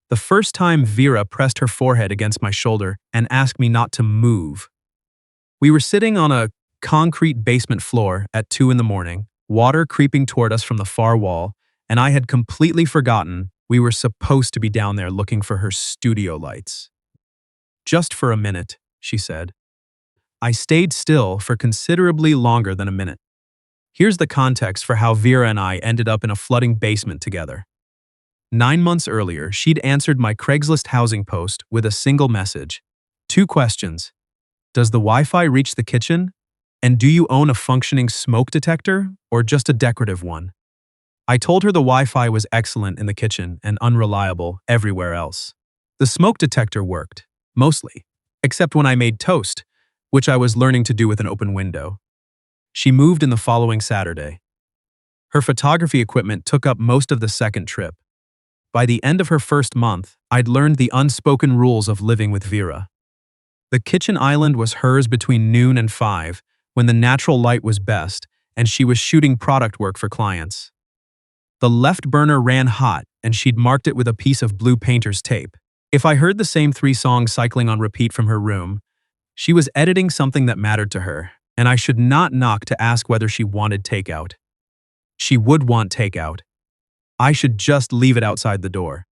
The first time Vera pressed her forehead against my shoulder and asked me not to move. We were sitting on a concrete basement floor at 2 in the morning, water creeping toward us from the far wall, and I had completely forgotten we were supposed to be down there looking for her studio lights. "Just for a minute," she said. I stayed still for considerably longer than a minute. Here's the context for how Vera and I ended up in a flooding basement together. 9 months earlier, she'd answered my Craigslist housing post with a single message. 2 questions. Does the Wi-Fi reach the kitchen? And do you own a functioning smoke detector, or just a decorative one? I told her the Wi-Fi was excellent in the kitchen and unreliable everywhere else. The smoke detector worked, mostly, except when I made toast, which I was learning to do with an open window. She moved in the following Saturday. Her photography equipment took up most of the second trip. By the end of her first month, I'd learned the unspoken rules of living with Vera. The kitchen island was hers between noon and 5, when the natural light was best, and she was shooting product work for clients. The left burner ran hot, and she'd marked it with a piece of blue painter's tape. If I heard the same 3 songs cycling on repeat from her room, she was editing something that mattered to her, and I should not knock to ask whether she wanted takeout. She would want takeout. I should just leave it outside the door.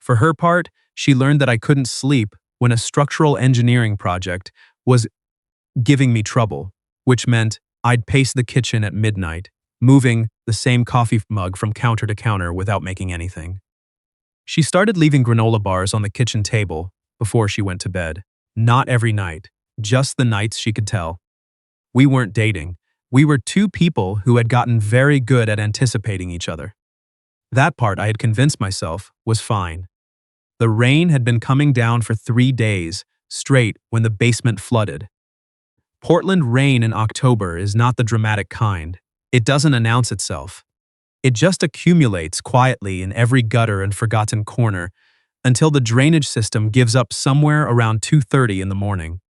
For her part, she learned that I couldn't sleep when a structural engineering project was giving me trouble, which meant I'd pace the kitchen at midnight, moving the same coffee mug from counter to counter without making anything. She started leaving granola bars on the kitchen table before she went to bed. Not every night, just the nights she could tell. We weren't dating. We were 2 people who had gotten very good at anticipating each other. That part, I had convinced myself, was fine. The rain had been coming down for 3 days straight when the basement flooded. Portland rain in October is not the dramatic kind. It doesn't announce itself. It just accumulates quietly in every gutter and forgotten corner until the drainage system gives up somewhere around 2:30 in the morning.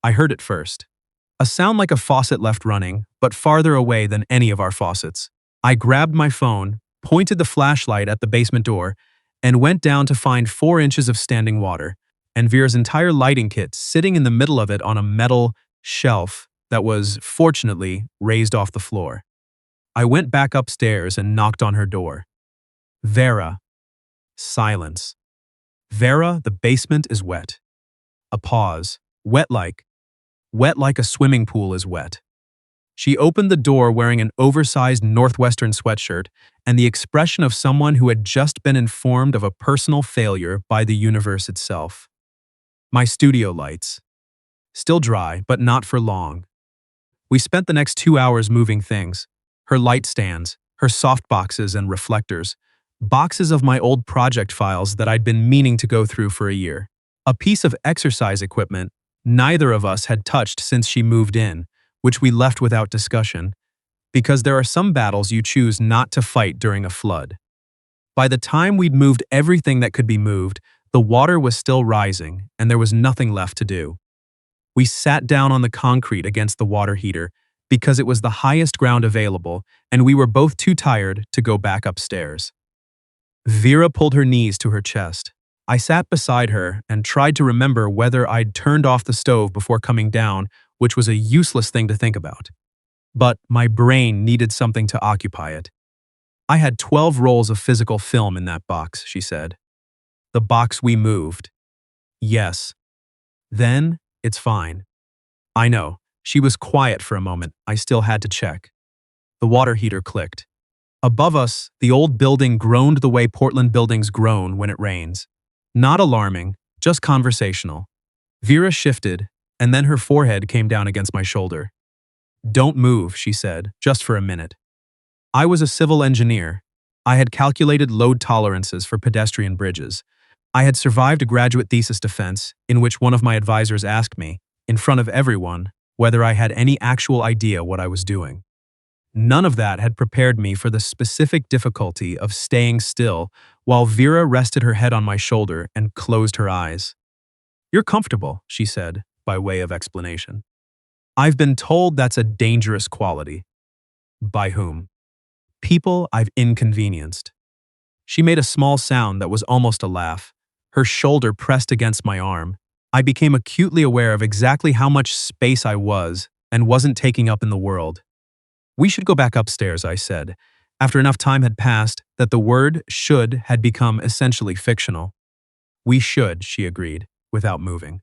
I heard it first. A sound like a faucet left running, but farther away than any of our faucets. I grabbed my phone, pointed the flashlight at the basement door, and went down to find 4 inches of standing water, and Vera's entire lighting kit sitting in the middle of it on a metal shelf that was, fortunately, raised off the floor. I went back upstairs and knocked on her door. "Vera." Silence. "Vera, the basement is wet." A pause. Wet like a swimming pool is wet. She opened the door wearing an oversized Northwestern sweatshirt and the expression of someone who had just been informed of a personal failure by the universe itself. "My studio lights." Still dry, but not for long. We spent the next 2 hours moving things. Her light stands, her soft boxes and reflectors, boxes of my old project files that I'd been meaning to go through for a year. A piece of exercise equipment neither of us had touched since she moved in, which we left without discussion, because there are some battles you choose not to fight during a flood. By the time we'd moved everything that could be moved, the water was still rising, and there was nothing left to do. We sat down on the concrete against the water heater because it was the highest ground available, and we were both too tired to go back upstairs. Vera pulled her knees to her chest. I sat beside her and tried to remember whether I'd turned off the stove before coming down, which was a useless thing to think about. But my brain needed something to occupy it. "I had 12 rolls of physical film in that box," she said. "The box we moved." "Yes." "Then, it's fine." I know. She was quiet for a moment. I still had to check. The water heater clicked. Above us, the old building groaned the way Portland buildings groan when it rains. Not alarming, just conversational. Vera shifted, and then her forehead came down against my shoulder. "Don't move," she said, "just for a minute." I was a civil engineer. I had calculated load tolerances for pedestrian bridges. I had survived a graduate thesis defense in which one of my advisors asked me, in front of everyone, whether I had any actual idea what I was doing. None of that had prepared me for the specific difficulty of staying still while Vera rested her head on my shoulder and closed her eyes. "You're comfortable," she said, by way of explanation. "I've been told that's a dangerous quality." "By whom?" "People I've inconvenienced." She made a small sound that was almost a laugh. Her shoulder pressed against my arm. I became acutely aware of exactly how much space I was and wasn't taking up in the world. We should go back upstairs, I said, after enough time had passed that the word should had become essentially fictional. We should, she agreed, without moving.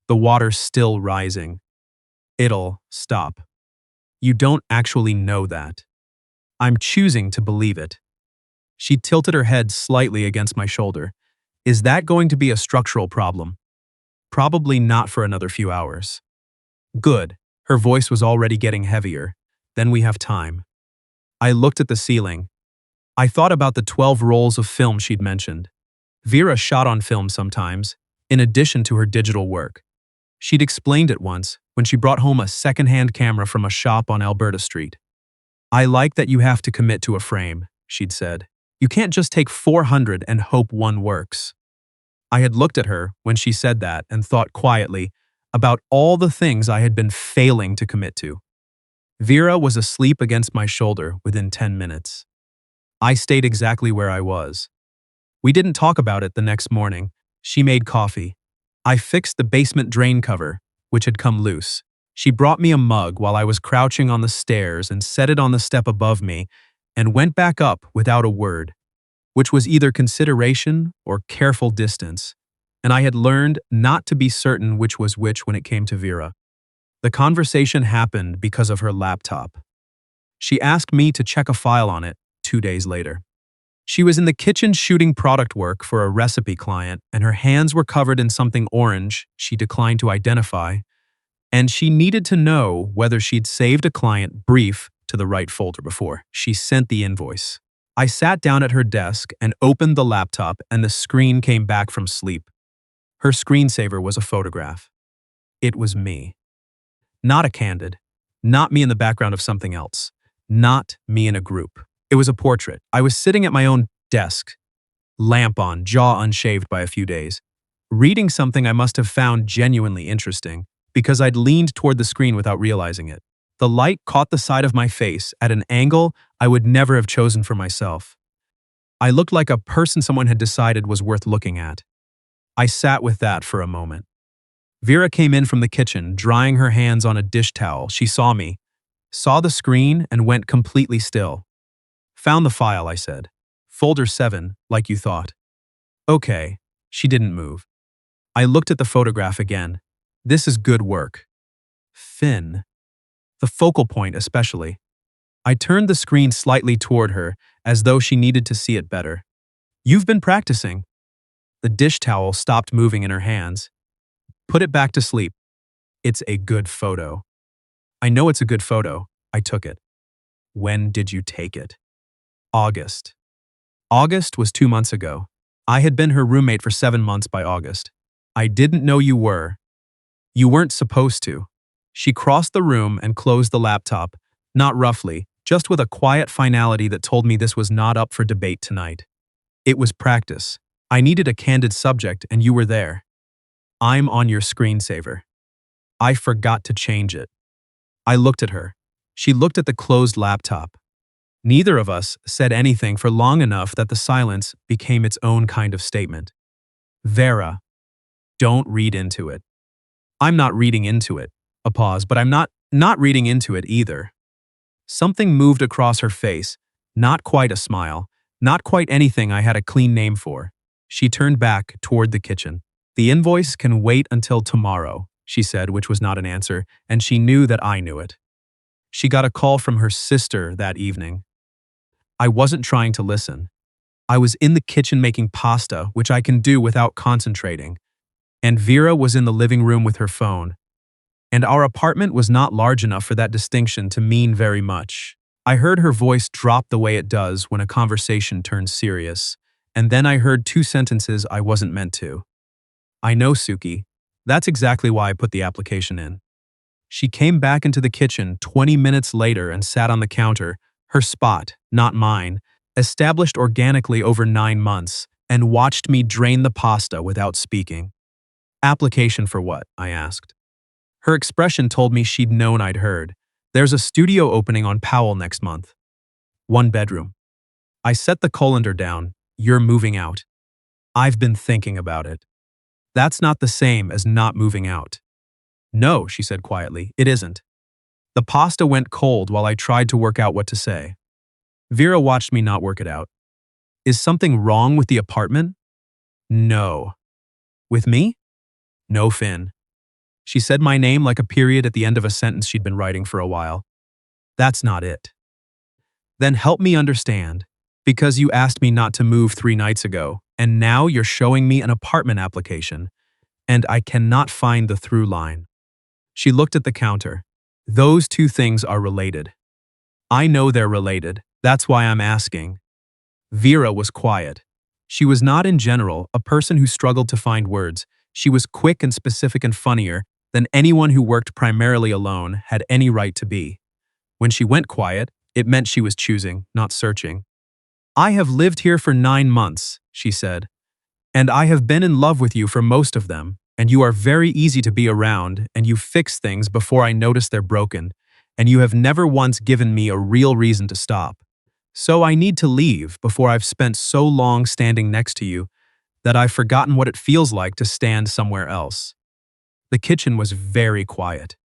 The water's still rising. It'll stop. You don't actually know that. I'm choosing to believe it. She tilted her head slightly against my shoulder. Is that going to be a structural problem? Probably not for another few hours. Good. Her voice was already getting heavier. Then we have time. I looked at the ceiling. I thought about the 12 rolls of film she'd mentioned. Vera shot on film sometimes, in addition to her digital work. She'd explained it once when she brought home a second-hand camera from a shop on Alberta Street. I like that you have to commit to a frame, she'd said. You can't just take 400 and hope one works. I had looked at her when she said that and thought quietly about all the things I had been failing to commit to. Vera was asleep against my shoulder within 10 minutes. I stayed exactly where I was. We didn't talk about it the next morning. She made coffee. I fixed the basement drain cover, which had come loose. She brought me a mug while I was crouching on the stairs and set it on the step above me and went back up without a word, which was either consideration or careful distance, and I had learned not to be certain which was which when it came to Vera. The conversation happened because of her laptop. She asked me to check a file on it 2 days later. She was in the kitchen shooting product work for a recipe client, and her hands were covered in something orange she declined to identify, and she needed to know whether she'd saved a client brief to the right folder before she sent the invoice. I sat down at her desk and opened the laptop, and the screen came back from sleep. Her screensaver was a photograph. It was me. Not a candid. Not me in the background of something else. Not me in a group. It was a portrait. I was sitting at my own desk, lamp on, jaw unshaved by a few days, reading something I must have found genuinely interesting because I'd leaned toward the screen without realizing it. The light caught the side of my face at an angle I would never have chosen for myself. I looked like a person someone had decided was worth looking at. I sat with that for a moment. Vera came in from the kitchen, drying her hands on a dish towel. She saw me, saw the screen, and went completely still. Found the file, I said. Folder 7, like you thought. Okay. She didn't move. I looked at the photograph again. This is good work. Thin. The focal point especially. I turned the screen slightly toward her, as though she needed to see it better. You've been practicing. The dish towel stopped moving in her hands. Put it back to sleep. It's a good photo. I know it's a good photo. I took it. When did you take it? August. August was 2 months ago. I had been her roommate for 7 months by August. I didn't know you were. You weren't supposed to. She crossed the room and closed the laptop, not roughly, just with a quiet finality that told me this was not up for debate tonight. It was practice. I needed a candid subject, and you were there. I'm on your screensaver. I forgot to change it. I looked at her. She looked at the closed laptop. Neither of us said anything for long enough that the silence became its own kind of statement. Vera, don't read into it. I'm not reading into it. A pause, but I'm not reading into it either. Something moved across her face, not quite a smile, not quite anything I had a clean name for. She turned back toward the kitchen. The invoice can wait until tomorrow, she said, which was not an answer, and she knew that I knew it. She got a call from her sister that evening. I wasn't trying to listen. I was in the kitchen making pasta, which I can do without concentrating, and Vera was in the living room with her phone. And our apartment was not large enough for that distinction to mean very much. I heard her voice drop the way it does when a conversation turns serious, and then I heard 2 sentences I wasn't meant to. I know, Suki. That's exactly why I put the application in. She came back into the kitchen 20 minutes later and sat on the counter, her spot, not mine, established organically over 9 months, and watched me drain the pasta without speaking. Application for what? I asked. Her expression told me she'd known I'd heard. There's a studio opening on Powell next month. 1 bedroom. I set the colander down. "You're moving out." "I've been thinking about it." "That's not the same as not moving out." "No," she said quietly, "it isn't." The pasta went cold while I tried to work out what to say. Vera watched me not work it out. "Is something wrong with the apartment?" "No." "With me?" "No, Finn." She said my name like a period at the end of a sentence she'd been writing for a while. "That's not it." "Then help me understand. Because you asked me not to move 3 nights ago, and now you're showing me an apartment application, and I cannot find the through line." She looked at the counter. "Those two things are related." "I know they're related. That's why I'm asking." Vera was quiet. She was not, in general, a person who struggled to find words. She was quick and specific and funnier than anyone who worked primarily alone had any right to be. When she went quiet, it meant she was choosing, not searching. "I have lived here for 9 months," she said, "and I have been in love with you for most of them, and you are very easy to be around, and you fix things before I notice they're broken, and you have never once given me a real reason to stop. So I need to leave before I've spent so long standing next to you that I've forgotten what it feels like to stand somewhere else." The kitchen was very quiet.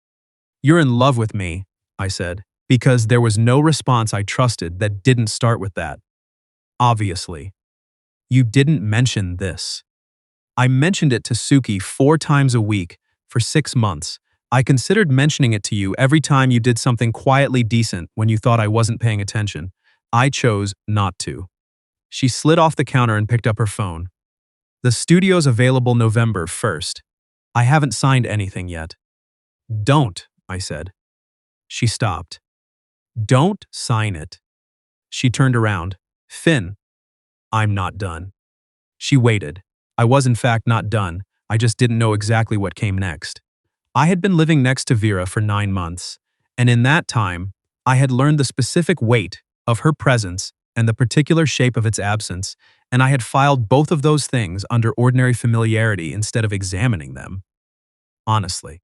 "You're in love with me," I said, because there was no response I trusted that didn't start with that. "Obviously." "You didn't mention this." "I mentioned it to Suki 4 times a week for 6 months. I considered mentioning it to you every time you did something quietly decent when you thought I wasn't paying attention. I chose not to." She slid off the counter and picked up her phone. "The studio's available November 1st. I haven't signed anything yet." "Don't," I said. She stopped. "Don't sign it." She turned around. "Finn, I'm not done." She waited. I was in fact not done, I just didn't know exactly what came next. I had been living next to Vera for 9 months, and in that time, I had learned the specific weight of her presence and the particular shape of its absence, and I had filed both of those things under ordinary familiarity instead of examining them. Honestly.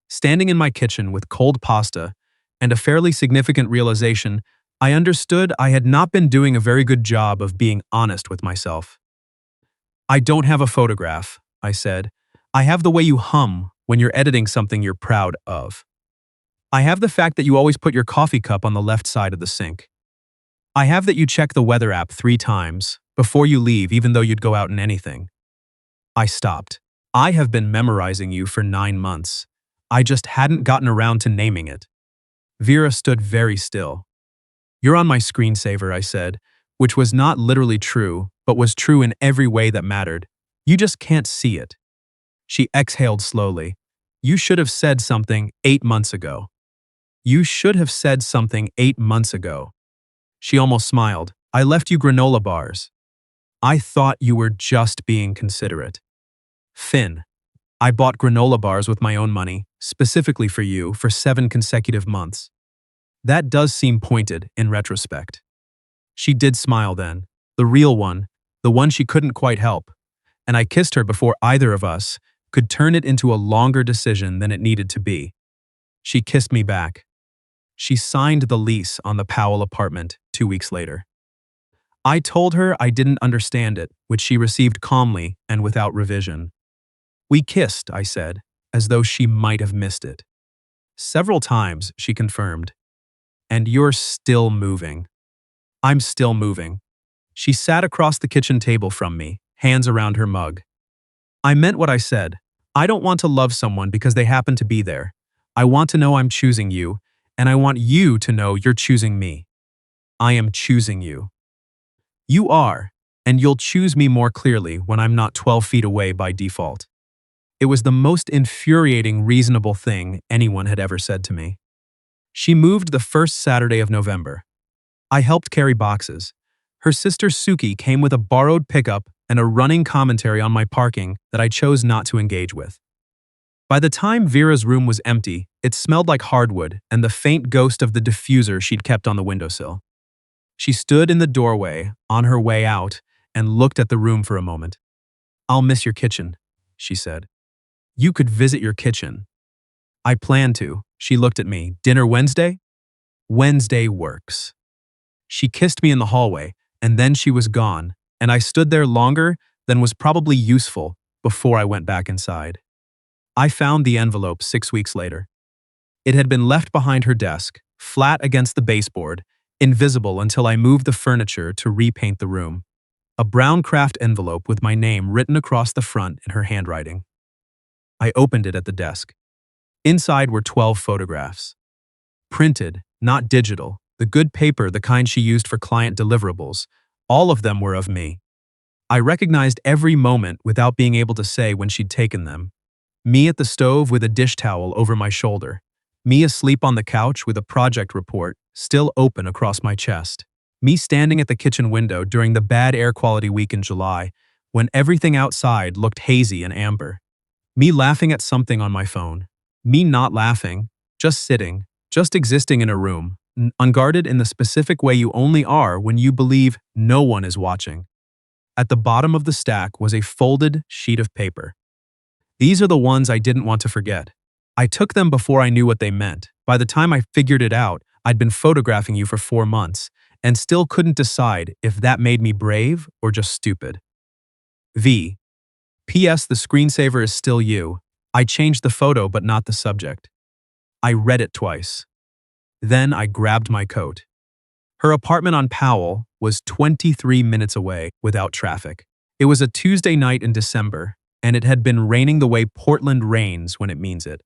Standing in my kitchen with cold pasta and a fairly significant realization, I understood I had not been doing a very good job of being honest with myself. "I don't have a photograph," I said. "I have the way you hum when you're editing something you're proud of. I have the fact that you always put your coffee cup on the left side of the sink. I have that you check the weather app 3 times before you leave even though you'd go out in anything." I stopped. "I have been memorizing you for 9 months. I just hadn't gotten around to naming it." Vera stood very still. "You're on my screensaver," I said, which was not literally true, but was true in every way that mattered. "You just can't see it." She exhaled slowly. "You should have said something 8 months ago." "You should have said something 8 months ago." She almost smiled. "I left you granola bars." "I thought you were just being considerate." "Finn, I bought granola bars with my own money, specifically for you, for 7 consecutive months. That does seem pointed in retrospect." She did smile then, the real one, the one she couldn't quite help, and I kissed her before either of us could turn it into a longer decision than it needed to be. She kissed me back. She signed the lease on the Powell apartment 2 weeks later. I told her I didn't understand it, which she received calmly and without revision. "We kissed," I said, as though she might have missed it. "Several times," she confirmed. "And you're still moving." "I'm still moving." She sat across the kitchen table from me, hands around her mug. "I meant what I said. I don't want to love someone because they happen to be there. I want to know I'm choosing you, and I want you to know you're choosing me. I am choosing you. You are, and you'll choose me more clearly when I'm not 12 feet away by default." It was the most infuriating, reasonable thing anyone had ever said to me. She moved the first Saturday of November. I helped carry boxes. Her sister Suki came with a borrowed pickup and a running commentary on my parking that I chose not to engage with. By the time Vera's room was empty, it smelled like hardwood and the faint ghost of the diffuser she'd kept on the windowsill. She stood in the doorway, on her way out, and looked at the room for a moment. "I'll miss your kitchen," she said. "You could visit your kitchen." "I plan to." She looked at me. "Dinner Wednesday?" "Wednesday works." She kissed me in the hallway, and then she was gone, and I stood there longer than was probably useful before I went back inside. I found the envelope 6 weeks later. It had been left behind her desk, flat against the baseboard, invisible until I moved the furniture to repaint the room. A brown craft envelope with my name written across the front in her handwriting. I opened it at the desk. Inside were 12 photographs. Printed, not digital, the good paper, the kind she used for client deliverables. All of them were of me. I recognized every moment without being able to say when she'd taken them. Me at the stove with a dish towel over my shoulder. Me asleep on the couch with a project report still open across my chest. Me standing at the kitchen window during the bad air quality week in July, when everything outside looked hazy and amber. Me laughing at something on my phone. Me not laughing, just sitting, just existing in a room, unguarded in the specific way you only are when you believe no one is watching. At the bottom of the stack was a folded sheet of paper. These are the ones I didn't want to forget. I took them before I knew what they meant. By the time I figured it out, I'd been photographing you for 4 months, and still couldn't decide if that made me brave or just stupid. V. P.S. The screensaver is still you. I changed the photo but not the subject. I read it twice. Then I grabbed my coat. Her apartment on Powell was 23 minutes away without traffic. It was a Tuesday night in December, and it had been raining the way Portland rains when it means it.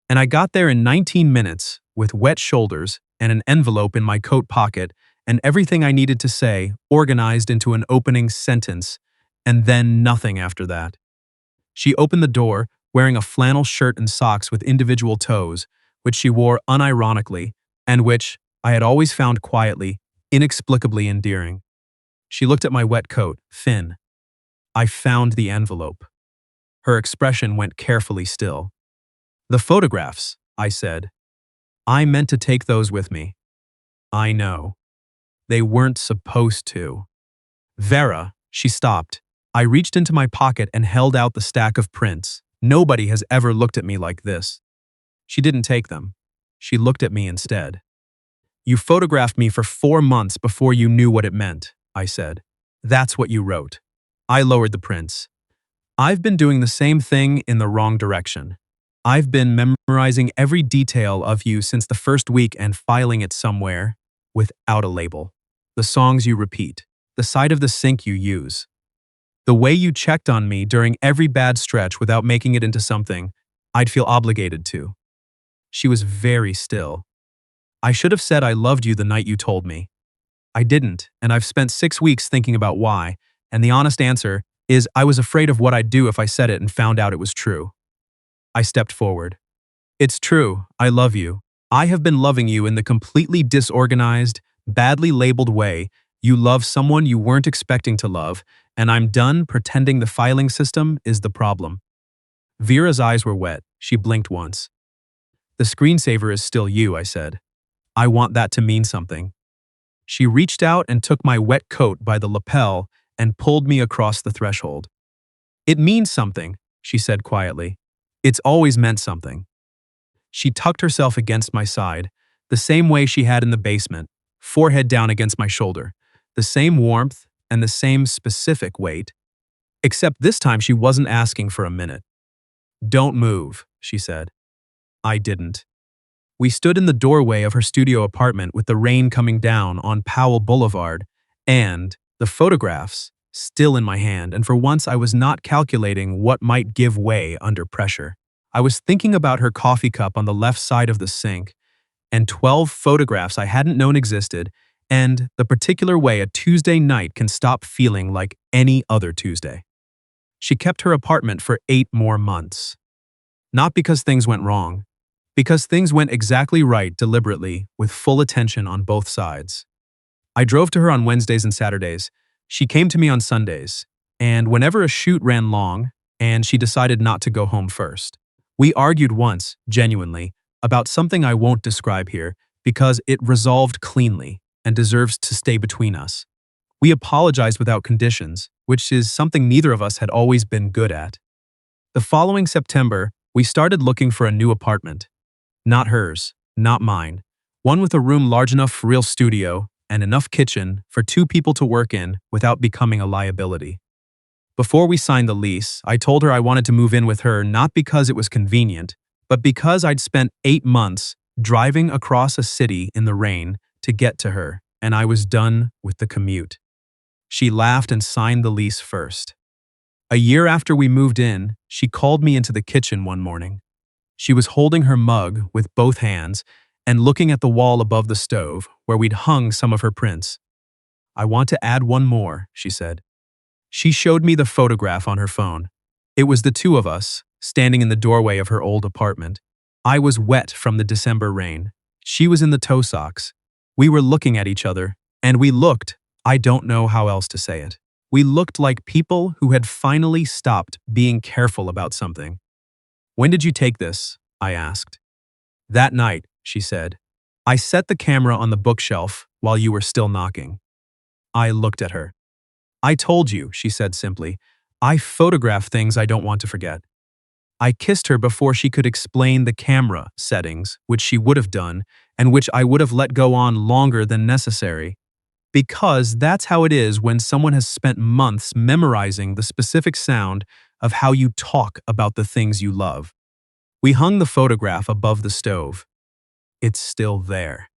And I got there in 19 minutes with wet shoulders and an envelope in my coat pocket and everything I needed to say organized into an opening sentence, and then nothing after that. She opened the door, wearing a flannel shirt and socks with individual toes, which she wore unironically, and which I had always found quietly, inexplicably endearing. She looked at my wet coat, thin. I found the envelope. Her expression went carefully still. "The photographs," I said. "I meant to take those with me." "I know. They weren't supposed to." "Vera," she stopped. I reached into my pocket and held out the stack of prints. "Nobody has ever looked at me like this." She didn't take them. She looked at me instead. "You photographed me for 4 months before you knew what it meant," I said. "That's what you wrote." I lowered the prints. "I've been doing the same thing in the wrong direction. I've been memorizing every detail of you since the first week and filing it somewhere without a label. The songs you repeat, the side of the sink you use, the way you checked on me during every bad stretch without making it into something I'd feel obligated to." She was very still. "I should have said I loved you the night you told me. I didn't, and I've spent 6 weeks thinking about why, and the honest answer is I was afraid of what I'd do if I said it and found out it was true." I stepped forward. "It's true, I love you. I have been loving you in the completely disorganized, badly labeled way you love someone you weren't expecting to love, and I'm done pretending the filing system is the problem." Vera's eyes were wet. She blinked once. "The screensaver is still you," I said. "I want that to mean something." She reached out and took my wet coat by the lapel and pulled me across the threshold. "It means something," she said quietly. "It's always meant something." She tucked herself against my side, the same way she had in the basement, forehead down against my shoulder, the same warmth and the same specific weight. Except this time she wasn't asking for a minute. "Don't move," she said. I didn't. We stood in the doorway of her studio apartment with the rain coming down on Powell Boulevard, and the photographs still in my hand, and for once I was not calculating what might give way under pressure. I was thinking about her coffee cup on the left side of the sink, and 12 photographs I hadn't known existed, and the particular way a Tuesday night can stop feeling like any other Tuesday. She kept her apartment for 8 more months. Not because things went wrong, because things went exactly right deliberately, with full attention on both sides. I drove to her on Wednesdays and Saturdays. She came to me on Sundays, and whenever a shoot ran long, and she decided not to go home first. We argued once, genuinely, about something I won't describe here because it resolved cleanly and deserves to stay between us. We apologized without conditions, which is something neither of us had always been good at. The following September, we started looking for a new apartment. Not hers, not mine. One with a room large enough for real studio and enough kitchen for 2 people to work in without becoming a liability. Before we signed the lease, I told her I wanted to move in with her not because it was convenient, but because I'd spent 8 months driving across a city in the rain to get to her, and I was done with the commute. She laughed and signed the lease first. A year after we moved in, she called me into the kitchen one morning. She was holding her mug with both hands and looking at the wall above the stove where we'd hung some of her prints. "I want to add one more," she said. She showed me the photograph on her phone. It was the two of us, standing in the doorway of her old apartment. I was wet from the December rain. She was in the toe socks. We were looking at each other, and we looked, I don't know how else to say it. We looked like people who had finally stopped being careful about something. "When did you take this?" I asked. "That night," she said. "I set the camera on the bookshelf while you were still knocking." I looked at her. "I told you," she said simply. "I photograph things I don't want to forget." I kissed her before she could explain the camera settings, which she would have done, and which I would have let go on longer than necessary. Because that's how it is when someone has spent months memorizing the specific sound of how you talk about the things you love. We hung the photograph above the stove. It's still there.